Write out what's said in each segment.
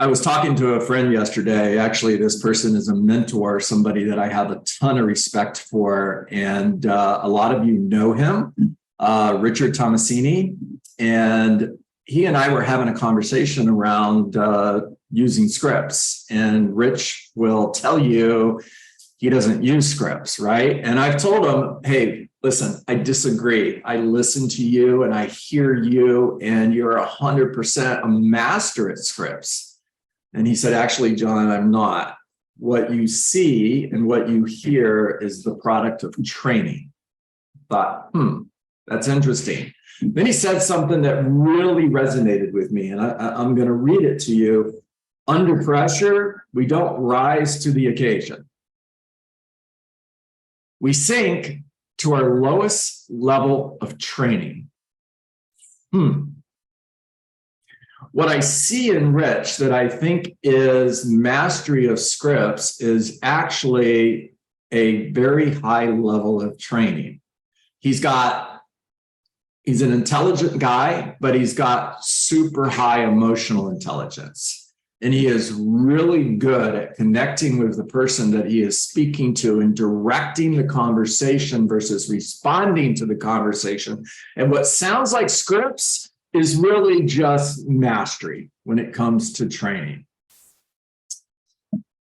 I was talking to a friend yesterday. Actually, this person is a mentor, somebody that I have a ton of respect for. And a lot of you know him, Richard Tomasini. And he and I were having a conversation around using scripts. And Rich will tell you he doesn't use scripts, right? And I've told him, hey, listen, I disagree. I listen to you and I hear you, and you're 100% a master at scripts. And he said, actually, John, I'm not. What you see and what you hear is the product of training. Thought, that's interesting. Then he said something that really resonated with me, and I'm going to read it to you. Under pressure, we don't rise to the occasion. We sink to our lowest level of training. What I see in Rich that I think is mastery of scripts is actually a very high level of training. He's an intelligent guy, but he's got super high emotional intelligence. And he is really good at connecting with the person that he is speaking to and directing the conversation versus responding to the conversation. And what sounds like scripts is really just mastery when it comes to training.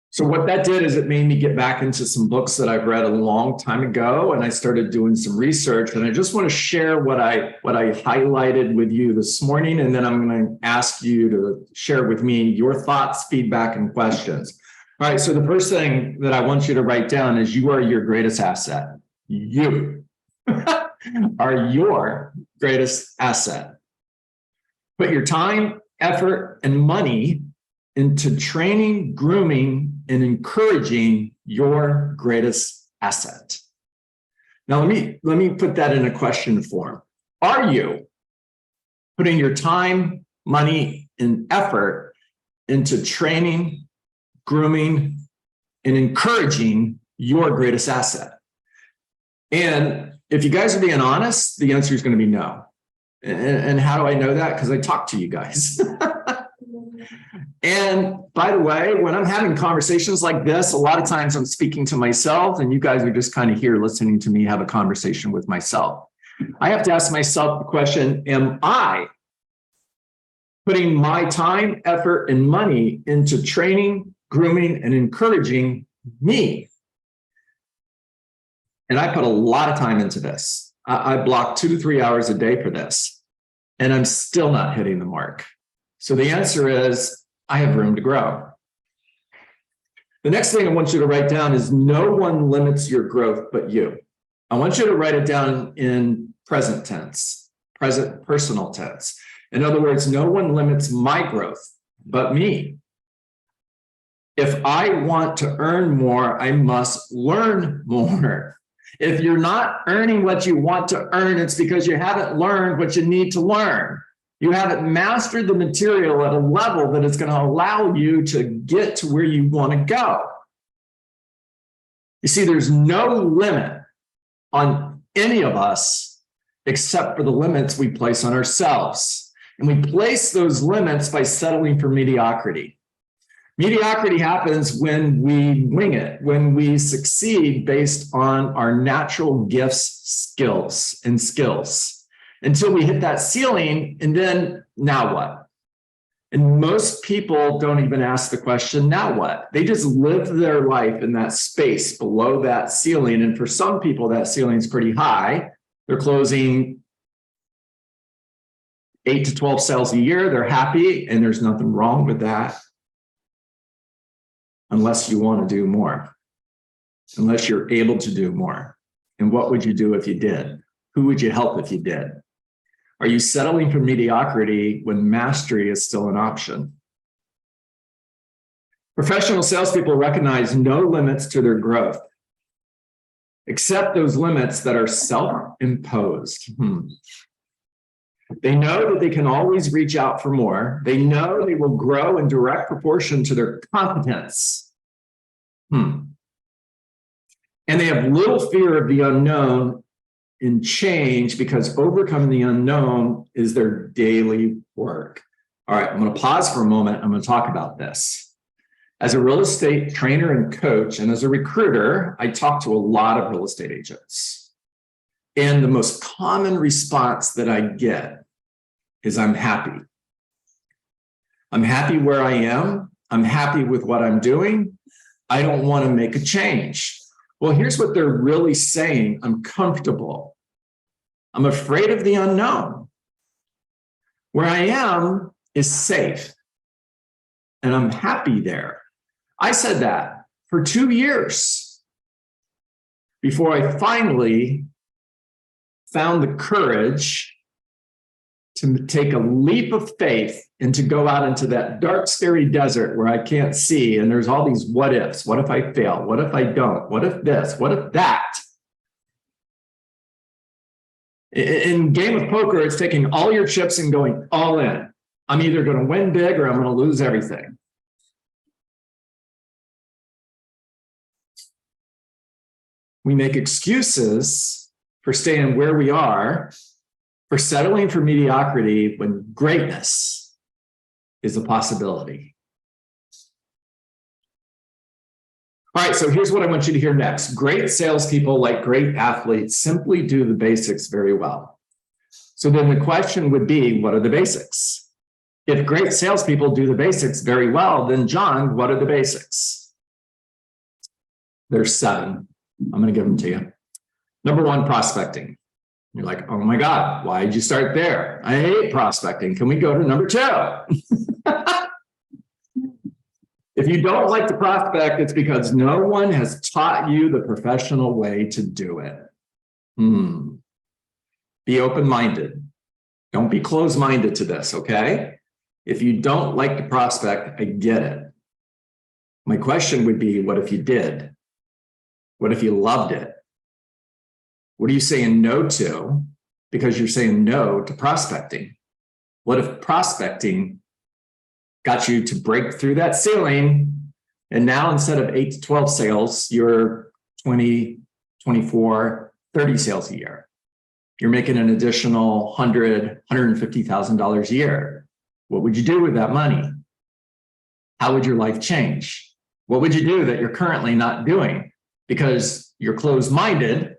So what that did is it made me get back into some books that I've read a long time ago, and I started doing some research. And I just want to share what I highlighted with you this morning, and then I'm going to ask you to share with me your thoughts, feedback, and questions. All right, so the first thing that I want you to write down is you are your greatest asset. You are your greatest asset. Put your time, effort, and money into training, grooming, and encouraging your greatest asset. Now, let me put that in a question form. Are you putting your time, money, and effort into training, grooming, and encouraging your greatest asset? And if you guys are being honest, the answer is going to be no. And how do I know that? Because I talk to you guys. And by the way, when I'm having conversations like this, a lot of times I'm speaking to myself, and you guys are just kind of here listening to me have a conversation with myself. I have to ask myself the question, am I putting my time, effort, and money into training, grooming, and encouraging me? And I put a lot of time into this. I block 2 to 3 hours a day for this, and I'm still not hitting the mark. So the answer is, I have room to grow. The next thing I want you to write down is no one limits your growth but you. I want you to write it down in present tense, present personal tense. In other words, no one limits my growth but me. If I want to earn more, I must learn more. If you're not earning what you want to earn, it's because you haven't learned what you need to learn. You haven't mastered the material at a level that is going to allow you to get to where you want to go. You see, there's no limit on any of us except for the limits we place on ourselves. And we place those limits by settling for mediocrity. Mediocrity happens when we wing it, when we succeed based on our natural gifts, skills, until we hit that ceiling, and then now what? And most people don't even ask the question, now what? They just live their life in that space below that ceiling. And for some people, that ceiling is pretty high. They're closing 8 to 12 sales a year. They're happy, and there's nothing wrong with that. Unless you want to do more, unless you're able to do more. And what would you do if you did? Who would you help if you did? Are you settling for mediocrity when mastery is still an option? Professional salespeople recognize no limits to their growth, except those limits that are self-imposed. They know that they can always reach out for more. They know they will grow in direct proportion to their competence. And they have little fear of the unknown in change because overcoming the unknown is their daily work. All right, I'm going to pause for a moment. I'm going to talk about this. As a real estate trainer and coach, and as a recruiter, I talk to a lot of real estate agents. And the most common response that I get is I'm happy. I'm happy where I am. I'm happy with what I'm doing. I don't want to make a change. Well, here's what they're really saying. I'm comfortable. I'm afraid of the unknown. Where I am is safe. And I'm happy there. I said that for 2 years before I finally found the courage to take a leap of faith and to go out into that dark, scary desert where I can't see. And there's all these what ifs. What if I fail? What if I don't? What if this? What if that? In game of poker, it's taking all your chips and going all in. I'm either going to win big or I'm going to lose everything. We make excuses for staying where we are, for settling for mediocrity when greatness is a possibility. All right, so here's what I want you to hear next. Great salespeople, like great athletes, simply do the basics very well. So then the question would be, what are the basics? If great salespeople do the basics very well, then John, what are the basics? There's 7. I'm going to give them to you. Number 1, prospecting. You're like, oh my God, why did you start there? I hate prospecting. Can we go to number 2? If you don't like to prospect, it's because no one has taught you the professional way to do it. Be open-minded. Don't be closed-minded to this, okay? If you don't like to prospect, I get it. My question would be, what if you did? What if you loved it? What are you saying no to because you're saying no to prospecting? What if prospecting got you to break through that ceiling and now instead of 8 to 12 sales, you're 20, 24, 30 sales a year? You're making an additional $100,000, $150,000 a year. What would you do with that money? How would your life change? What would you do that you're currently not doing? Because you're closed-minded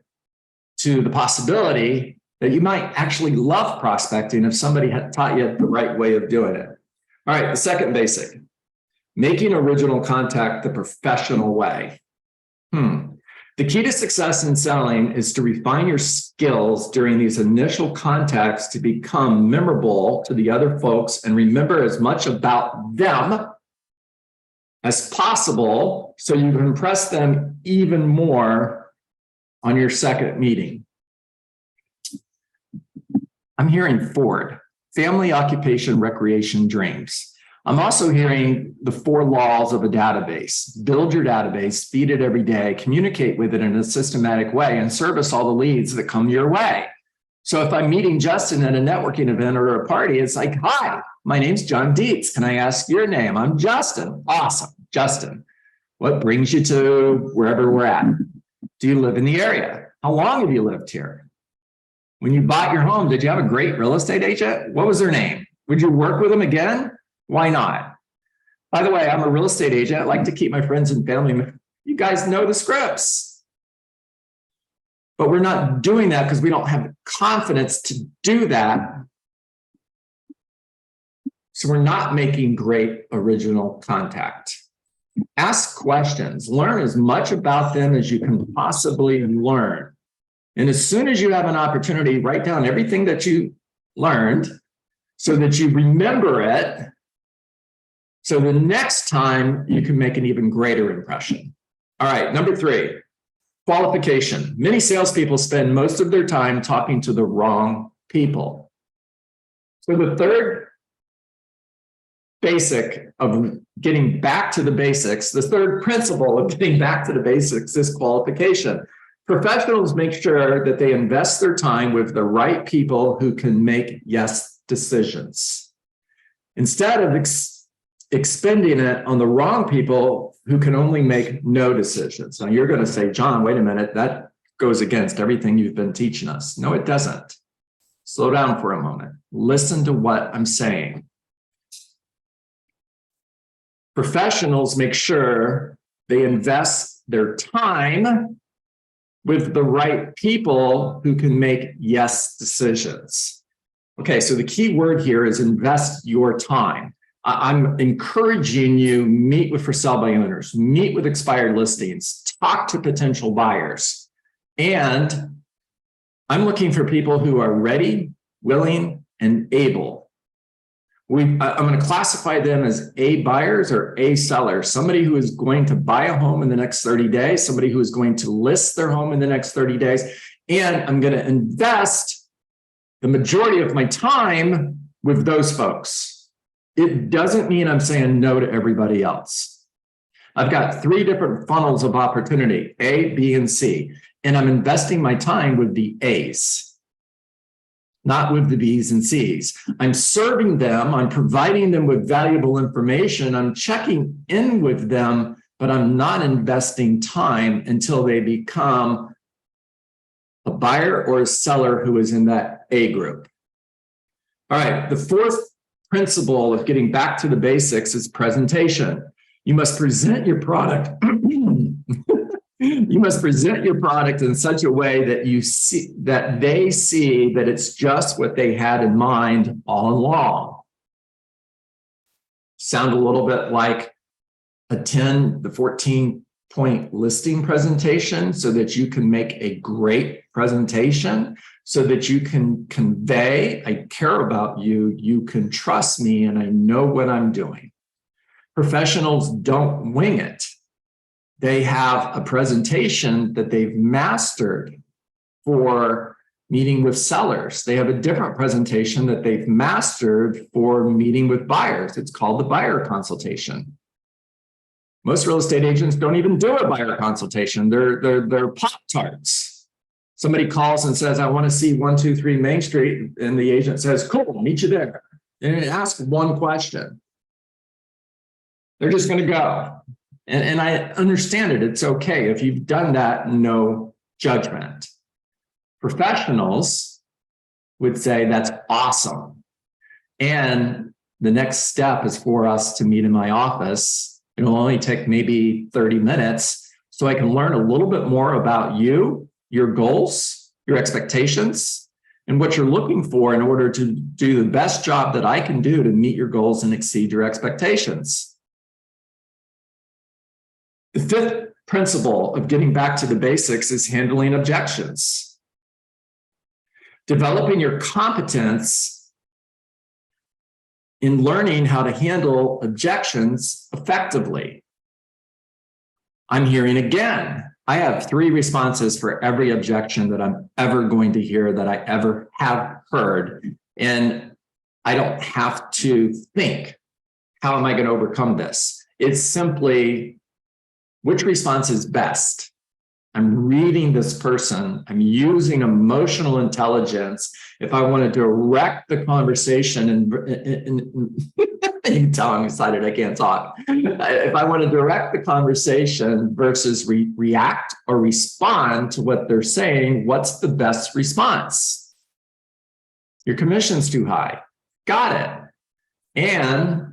to the possibility that you might actually love prospecting if somebody had taught you the right way of doing it. All right, the second basic, making original contact the professional way. The key to success in selling is to refine your skills during these initial contacts to become memorable to the other folks and remember as much about them as possible so you can impress them even more on your second meeting. I'm hearing Ford, family, occupation, recreation, dreams. I'm also hearing the 4 laws of a database. Build your database, feed it every day, communicate with it in a systematic way, and service all the leads that come your way. So if I'm meeting Justin at a networking event or a party, it's like, hi, my name's John Dietz. Can I ask your name? I'm Justin. Awesome, Justin. What brings you to wherever we're at? Do you live in the area? How long have you lived here? When you bought your home, did you have a great real estate agent? What was their name? Would you work with them again? Why not? By the way, I'm a real estate agent. I like to keep my friends and family. You guys know the scripts. But we're not doing that because we don't have the confidence to do that. So we're not making great original contact. Ask questions. Learn as much about them as you can possibly learn. And as soon as you have an opportunity, write down everything that you learned so that you remember it. So the next time you can make an even greater impression. All right, number 3, qualification. Many salespeople spend most of their time talking to the wrong people. So the third basic of getting back to the basics, the third principle of getting back to the basics is qualification. Professionals make sure that they invest their time with the right people who can make yes decisions. Instead of expending it on the wrong people who can only make no decisions. Now you're going to say, John, wait a minute, that goes against everything you've been teaching us. No, it doesn't. Slow down for a moment. Listen to what I'm saying. Professionals make sure they invest their time with the right people who can make yes decisions. Okay, so the key word here is invest your time. I'm encouraging you, meet with for sale by owners, meet with expired listings, talk to potential buyers. And I'm looking for people who are ready, willing, and able. I'm going to classify them as A buyers or A sellers, somebody who is going to buy a home in the next 30 days, somebody who is going to list their home in the next 30 days. And I'm going to invest the majority of my time with those folks. It doesn't mean I'm saying no to everybody else. I've got 3 different funnels of opportunity, A, B, and C, and I'm investing my time with the A's, not with the B's and C's. I'm serving them, I'm providing them with valuable information, I'm checking in with them, but I'm not investing time until they become a buyer or a seller who is in that A group. All right, the 4th principle of getting back to the basics is presentation. You must present your product. You must present your product in such a way that they see that it's just what they had in mind all along. Sound a little bit like a 10 to 14 point listing presentation so that you can make a great presentation, so that you can convey, I care about you, you can trust me, and I know what I'm doing. Professionals don't wing it. They have a presentation that they've mastered for meeting with sellers. They have a different presentation that they've mastered for meeting with buyers. It's called the buyer consultation. Most real estate agents don't even do a buyer consultation. They're Pop-Tarts. Somebody calls and says, I want to see 123 Main Street. And the agent says, cool, meet you there. And ask one question. They're just going to go. And I understand it. It's okay. If you've done that, no judgment. Professionals would say that's awesome. And the next step is for us to meet in my office. It'll only take maybe 30 minutes so I can learn a little bit more about you, your goals, your expectations, and what you're looking for in order to do the best job that I can do to meet your goals and exceed your expectations. The 5th principle of getting back to the basics is handling objections. Developing your competence in learning how to handle objections effectively. I'm hearing again, I have 3 responses for every objection that I'm ever going to hear, that I ever have heard. And I don't have to think, how am I going to overcome this? It's simply, which response is best? I'm reading this person. I'm using emotional intelligence. If I want to direct the conversation, and you can tell I'm excited, I can't talk. If I want to direct the conversation versus react or respond to what they're saying, what's the best response? Your commission's too high. Got it. And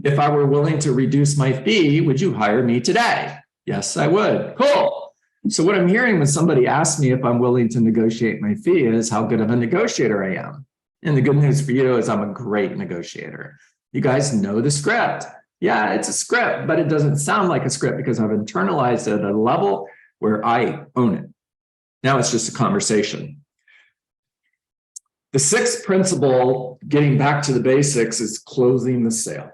if I were willing to reduce my fee, would you hire me today? Yes, I would. Cool. So what I'm hearing when somebody asks me if I'm willing to negotiate my fee is how good of a negotiator I am. And the good news for you is I'm a great negotiator. You guys know the script. Yeah, it's a script, but it doesn't sound like a script because I've internalized it at a level where I own it. Now it's just a conversation. The 6th principle, getting back to the basics, is closing the sale.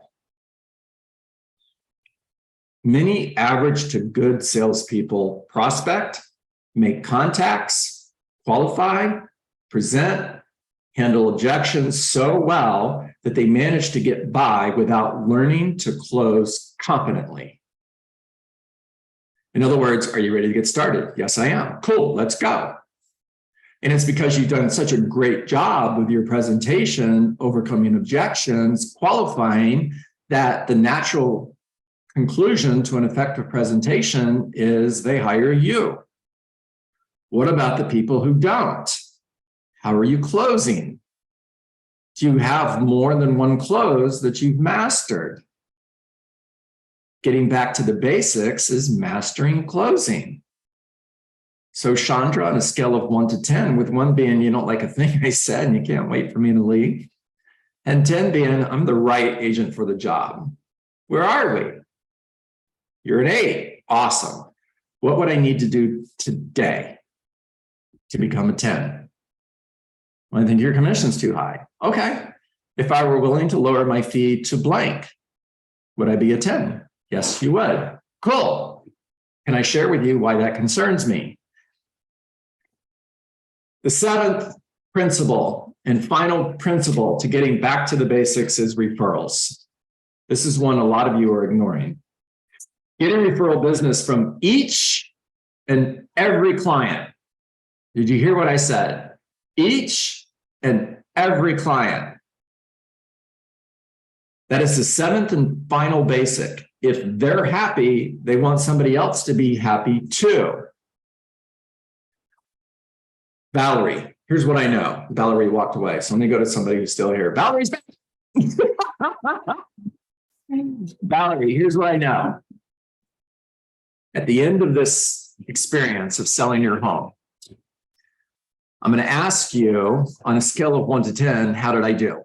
Many average to good salespeople prospect, make contacts, qualify, present, handle objections so well that they manage to get by without learning to close confidently. In other words, are you ready to get started? Yes, I am. Cool, let's go. And it's because you've done such a great job with your presentation, overcoming objections, qualifying, that the natural conclusion to an effective presentation is they hire you. What about the people who don't? How are you closing? Do you have more than one close that you've mastered? getting back to the basics is mastering closing. So Chandra, on a scale of 1 to 10, with 1 being you don't like a thing I said and you can't wait for me to leave, and 10 being I'm the right agent for the job. Where are we? You're an 8. Awesome. What would I need to do today to become a 10? Well, I think your commission's too high. Okay. If I were willing to lower my fee to blank, would I be a 10? Yes, you would. Cool. Can I share with you why that concerns me? The 7th principle and final principle to getting back to the basics is referrals. This is one a lot of you are ignoring. Getting referral business from each and every client. Did you hear what I said? Each and every client. That is the 7th and final basic. If they're happy, they want somebody else to be happy too. Valerie, here's what I know. Valerie walked away, so let me go to somebody who's still here. Valerie's back. Valerie, here's what I know. At the end of this experience of selling your home, I'm going to ask you on a scale of 1 to 10, how did I do?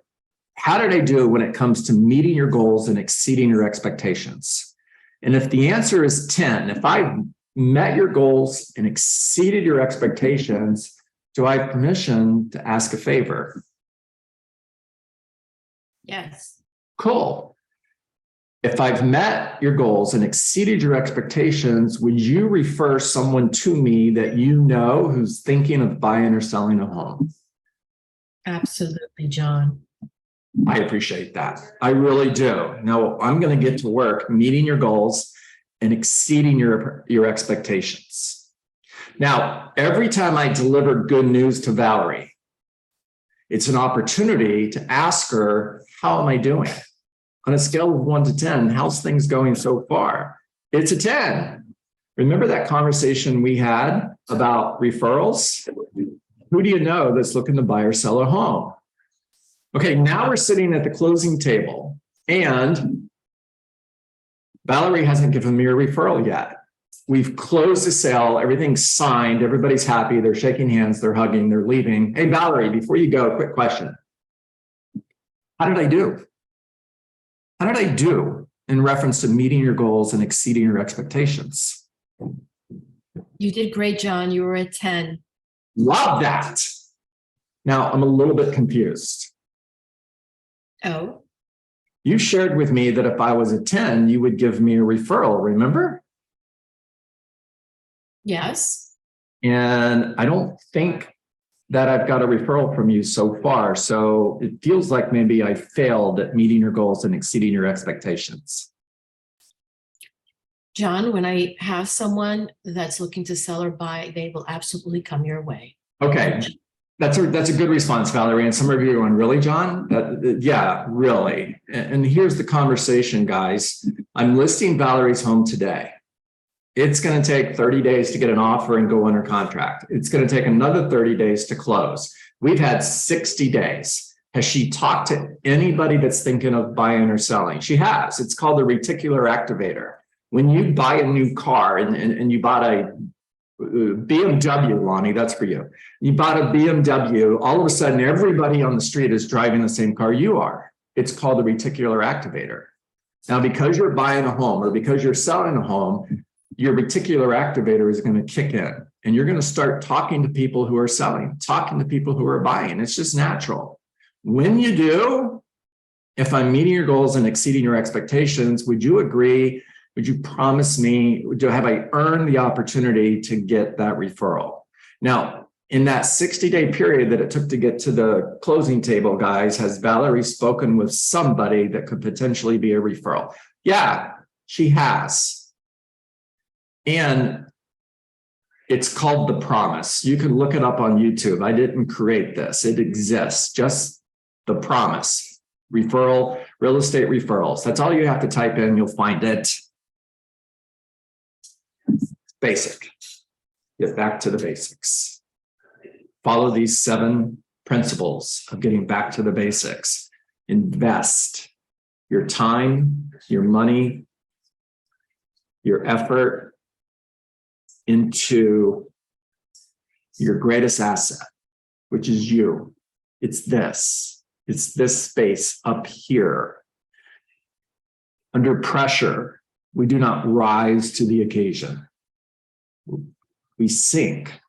How did I do when it comes to meeting your goals and exceeding your expectations? And if the answer is 10, if I met your goals and exceeded your expectations, do I have permission to ask a favor? Yes. Cool. If I've met your goals and exceeded your expectations, would you refer someone to me that you know who's thinking of buying or selling a home? Absolutely, John. I appreciate that. I really do. Now, I'm going to get to work meeting your goals and exceeding your expectations. Now, every time I deliver good news to Valerie, it's an opportunity to ask her, how am I doing? On a scale of 1 to 10, how's things going so far? It's a 10. Remember that conversation we had about referrals? Who do you know that's looking to buy or sell a home? Okay, now we're sitting at the closing table and Valerie hasn't given me a referral yet. We've closed the sale, everything's signed, everybody's happy, they're shaking hands, they're hugging, they're leaving. Hey, Valerie, before you go, quick question. How did I do? How did I do in reference to meeting your goals and exceeding your expectations? You did great, John. You were a 10. Love that. Now, I'm a little bit confused. Oh, You shared with me that if I was a 10, you would give me a referral, remember? yes. And I don't think that I've got a referral from you so far. So it feels like maybe I failed at meeting your goals and exceeding your expectations. John, when I have someone that's looking to sell or buy, they will absolutely come your way. Okay. That's a good response, Valerie. And some of you are going, really, John? Yeah, really. And here's the conversation, guys. I'm listing Valerie's home today. It's going to take 30 days to get an offer and go under contract. It's going to take another 30 days to close. We've had 60 days. Has she talked to anybody that's thinking of buying or selling? She has. It's called the reticular activator. When you buy a new car and you bought a BMW, Lonnie, that's for you. You bought a BMW, all of a sudden everybody on the street is driving the same car you are. It's called the reticular activator. Now, because you're buying a home or because you're selling a home, your reticular activator is going to kick in and you're going to start talking to people who are selling, talking to people who are buying. It's just natural. When you do, if I'm meeting your goals and exceeding your expectations, would you agree? Would you promise me, have I earned the opportunity to get that referral? Now, in that 60-day period that it took to get to the closing table, guys, has Valerie spoken with somebody that could potentially be a referral? Yeah, she has. And it's called The Promise. You can look it up on YouTube. I didn't create this. It exists. Just The Promise. Referral, real estate referrals. That's all you have to type in. You'll find it. Basic. Get back to the basics. Follow these 7 principles of getting back to the basics. Invest your time, your money, your effort into your greatest asset, which is you. It's this space up here. Under pressure, we do not rise to the occasion. We sink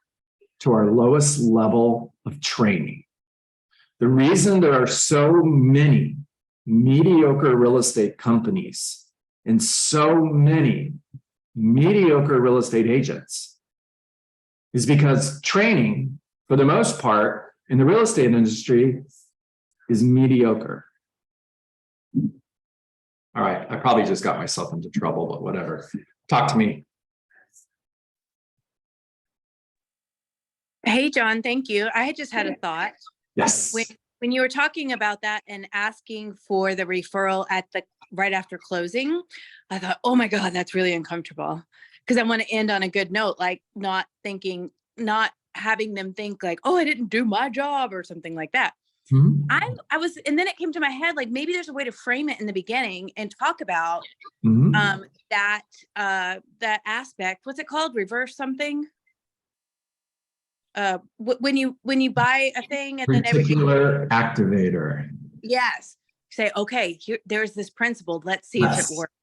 to our lowest level of training. The reason there are so many mediocre real estate companies and so many mediocre real estate agents is because training, for the most part, in the real estate industry is mediocre. All right, I probably just got myself into trouble, but whatever. Talk to me. Hey, John, thank you. I had just had a thought. Yes. When you were talking about that and asking for the referral at the right after closing, I thought, oh my God, that's really uncomfortable. Because I want to end on a good note, like not having them think like, oh, I didn't do my job or something like that. Mhm. I was, and then it came to my head, like maybe there's a way to frame it in the beginning and talk about Mhm. that aspect. What's it called? Reverse something. When you buy a thing and then Particular activator. yes, say, okay, there's this principle. Let's see if it works.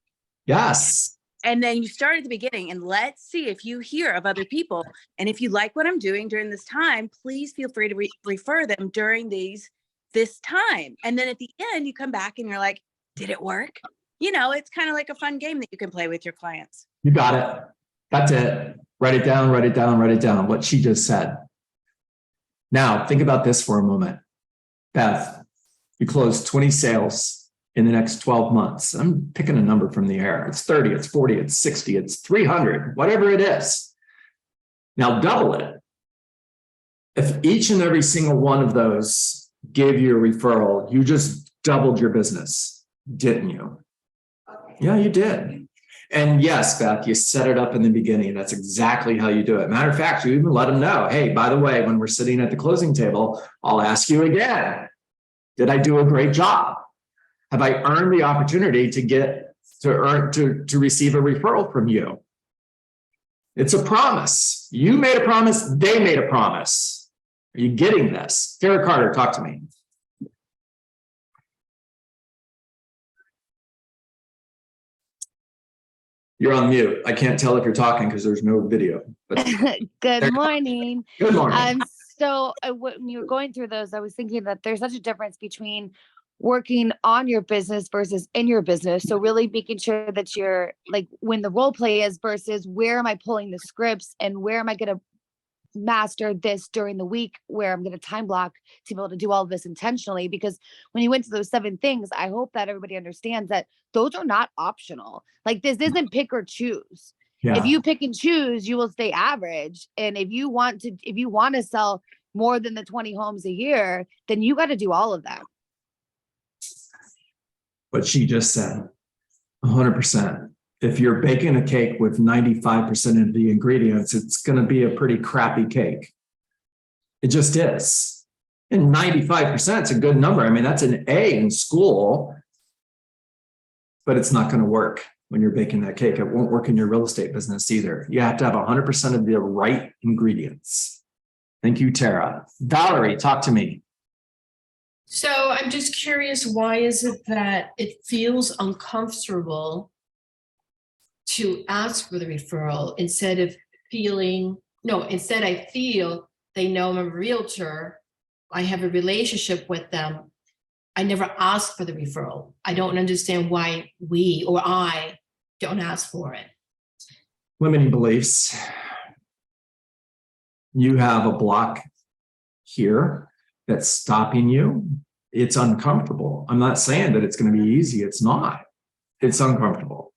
Yes. And then you start at the beginning and let's see if you hear of other people. And if you like what I'm doing during this time, please feel free to refer them during this time. And then at the end, you come back and you're like, did it work? You know, it's kind of like a fun game that you can play with your clients. You got it. That's it. Write it down, write it down, write it down. What she just said. Now, think about this for a moment. Beth, you close 20 sales in the next 12 months. I'm picking a number from the air. It's 30, it's 40, it's 60, it's 300, whatever it is. Now double it. If each and every single one of those gave you a referral, you just doubled your business, didn't you? Yeah, you did. And yes, Beth, you set it up in the beginning. That's exactly how you do it. Matter of fact, you even let them know, hey, by the way, when we're sitting at the closing table, I'll ask you again, did I do a great job? Have I earned the opportunity to receive a referral from you? It's a promise. You made a promise. They made a promise. Are you getting this? Sarah Carter, talk to me. You're on mute. I can't tell if you're talking because there's no video. But Good morning. Good morning. So when you were going through those, I was thinking that there's such a difference between working on your business versus in your business. So really making sure that you're like when the role play is versus where am I pulling the scripts and where am I going to master this during the week, where I'm going to time block to be able to do all of this intentionally. Because when you went to those 7 things, I hope that everybody understands that those are not optional. Like this isn't pick or choose. Yeah. If you pick and choose, you will stay average. And if you want to sell more than the 20 homes a year, then you got to do all of that. What she just said, 100%. If you're baking a cake with 95% of the ingredients, it's going to be a pretty crappy cake. It just is. And 95% is a good number. I mean, that's an A in school, but it's not going to work when you're baking that cake. It won't work in your real estate business either. You have to have 100% of the right ingredients. Thank you, Tara. Valerie, talk to me. So I'm just curious, why is it that it feels uncomfortable to ask for the referral instead I feel they know I'm a realtor, I have a relationship with them. I never ask for the referral. I don't understand why I don't ask for it. Limiting beliefs. You have a block here that's stopping you. It's uncomfortable. I'm not saying that it's going to be easy. It's not. It's uncomfortable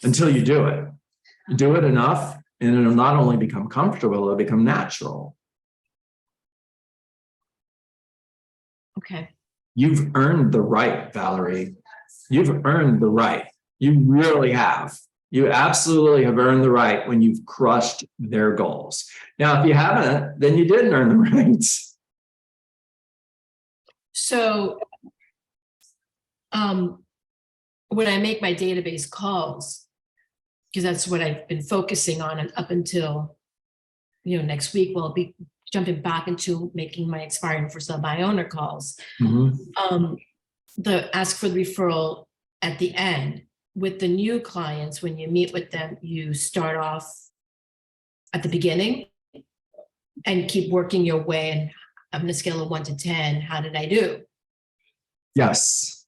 until you do it. Do it enough, and it'll not only become comfortable, it'll become natural. Okay. You've earned the right, Valerie. You've earned the right. You really have. You absolutely have earned the right when you've crushed their goals. Now, if you haven't, then you didn't earn the right. So when I make my database calls, because that's what I've been focusing on and up until, next week we'll be jumping back into making my expiring for sale by owner calls. The ask for the referral at the end. With the new clients, when you meet with them, you start off at the beginning and keep working your way. And on a scale of 1 to 10, how did I do? Yes.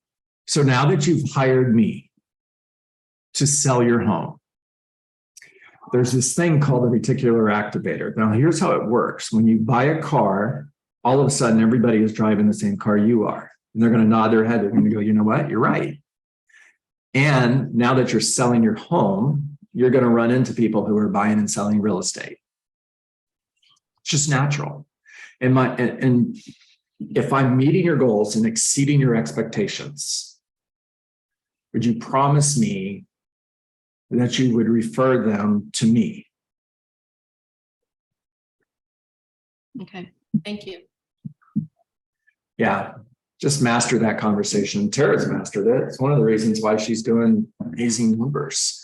So now that you've hired me to sell your home, there's this thing called the reticular activator. Now, here's how it works. When you buy a car, all of a sudden, everybody is driving the same car you are. And they're going to nod their head. They're going to go, you know what? You're right. And now that you're selling your home, you're going to run into people who are buying and selling real estate. It's just natural. And if I'm meeting your goals and exceeding your expectations, would you promise me that you would refer them to me? Okay, thank you. Yeah, just master that conversation. Tara's mastered it. It's one of the reasons why she's doing amazing numbers.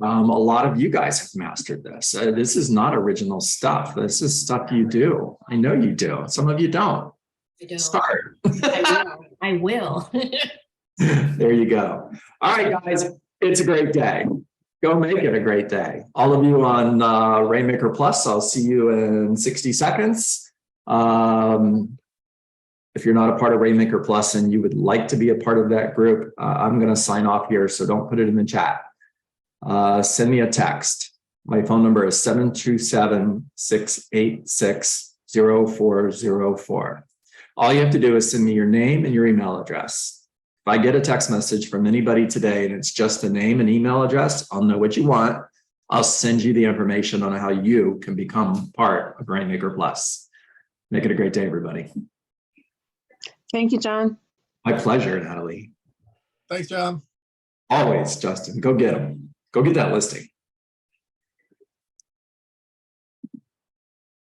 A lot of you guys have mastered this. This is not original stuff. This is stuff you do. I know you do. Some of you don't. I don't. Start. I will. There you go. All right, guys, it's a great day. Go make it a great day. All of you on Rainmaker Plus, I'll see you in 60 seconds. If you're not a part of Rainmaker Plus and you would like to be a part of that group, I'm going to sign off here, so don't put it in the chat. Send me a text. My phone number is 727-686-0404. All you have to do is send me your name and your email address. If I get a text message from anybody today and it's just a name and email address, I'll know what you want. I'll send you the information on how you can become part of Rainmaker Plus. Make it a great day, everybody. Thank you, John. My pleasure, Natalie. Thanks, John. Always, Justin. Go get them. Go get that listing.